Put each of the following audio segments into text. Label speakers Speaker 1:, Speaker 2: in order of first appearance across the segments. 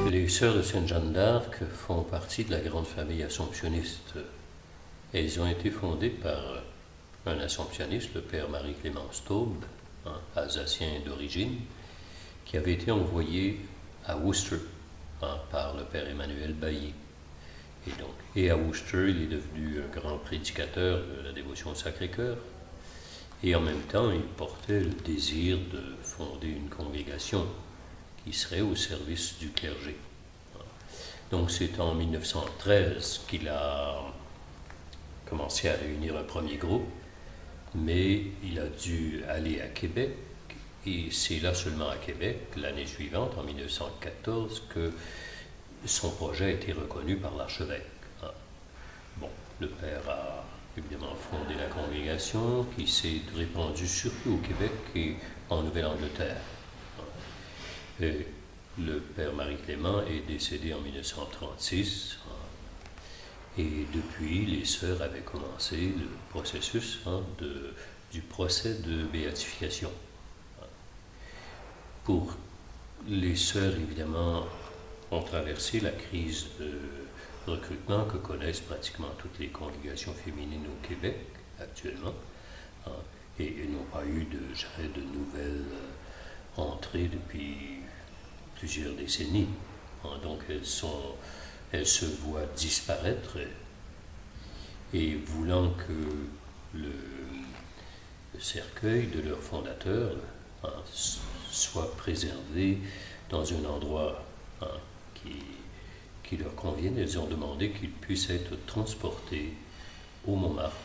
Speaker 1: Les Sœurs de Sainte-Jeanne d'Arc font partie de la grande famille assomptionniste. Elles ont été fondées par un assomptionniste, le père Marie-Clément Staub, alsacien d'origine, qui avait été envoyé à Worcester par le père Emmanuel Bailly. Et à Worcester, il est devenu un grand prédicateur de la dévotion au Sacré-Cœur. Et en même temps, il portait le désir de fonder une congrégation qui serait au service du clergé. Donc c'est en 1913 qu'il a commencé à réunir un premier groupe, mais il a dû aller à Québec, et c'est là seulement à Québec, l'année suivante, en 1914, que son projet a été reconnu par l'archevêque. Bon, le père a évidemment fondé la congrégation, qui s'est répandue surtout au Québec et en Nouvelle-Angleterre. Et le père Marie-Clément est décédé en 1936, et depuis, les sœurs avaient commencé le processus du procès de béatification. Pour les sœurs, évidemment, ont traversé la crise de recrutement que connaissent pratiquement toutes les congrégations féminines au Québec actuellement, et n'ont pas eu de nouvelles entrées depuis plusieurs décennies. Donc elles se voient disparaître, et voulant que le cercueil de leur fondateur soit préservé dans un endroit qui leur convienne, elles ont demandé qu'il puisse être transporté au Montmartre,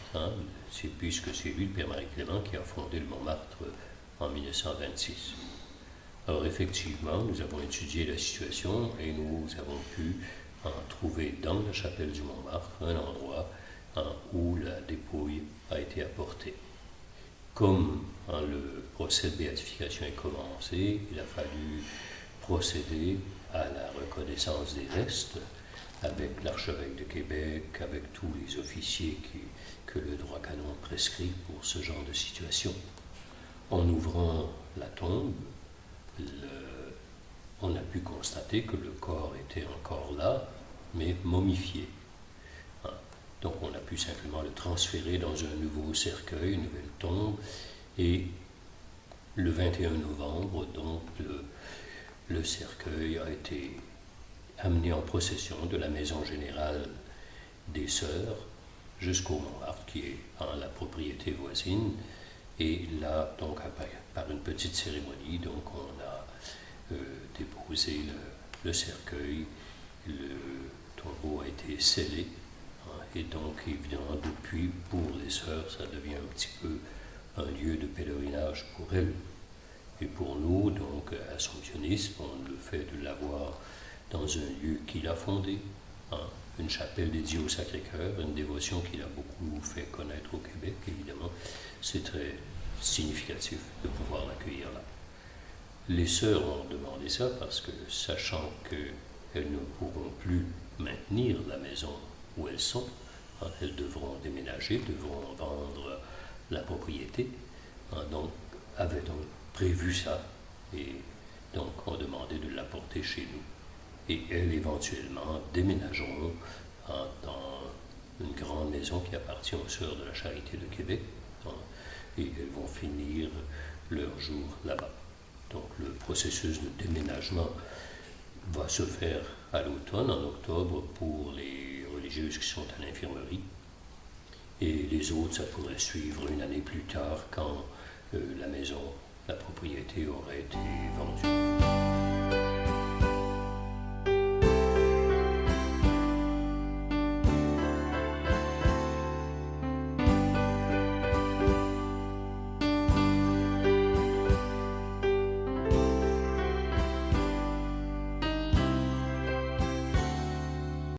Speaker 1: puisque c'est lui, le père Marie-Clément, qui a fondé le Montmartre en 1926. Alors effectivement, nous avons étudié la situation et nous avons pu trouver dans la chapelle du Montmartre un endroit où la dépouille a été apportée. Comme le procès de béatification est commencé, il a fallu procéder à la reconnaissance des restes avec l'archevêque de Québec, avec tous les officiers que le droit canon prescrit pour ce genre de situation. En ouvrant la tombe, on a pu constater que le corps était encore là, mais momifié. Donc on a pu simplement le transférer dans un nouveau cercueil, une nouvelle tombe, et le 21 novembre, donc, le cercueil a été amené en procession de la maison générale des Sœurs jusqu'au Montmartre, qui est la propriété voisine. Et là, donc, par une petite cérémonie, donc, on a déposé le cercueil, le tombeau a été scellé, et donc, évidemment, depuis, pour les sœurs, ça devient un petit peu un lieu de pèlerinage pour elles. Et pour nous, donc, assomptionnistes, on le fait de l'avoir dans un lieu qu'il a fondé, une chapelle dédiée au Sacré-Cœur, une dévotion qu'il a beaucoup fait connaître au Québec, évidemment. C'est très significatif de pouvoir l'accueillir là. Les sœurs ont demandé ça parce que, sachant qu'elles ne pourront plus maintenir la maison où elles sont, elles devront déménager, devront vendre la propriété, donc avaient donc prévu ça, et donc ont demandé de l'apporter chez nous. Et elles, éventuellement, déménageront dans une grande maison qui appartient aux Sœurs de la Charité de Québec, et elles vont finir leur jour là-bas. Donc le processus de déménagement va se faire à l'automne, en octobre, pour les religieuses qui sont à l'infirmerie, et les autres, ça pourrait suivre une année plus tard, quand la maison, la propriété aurait été vendue.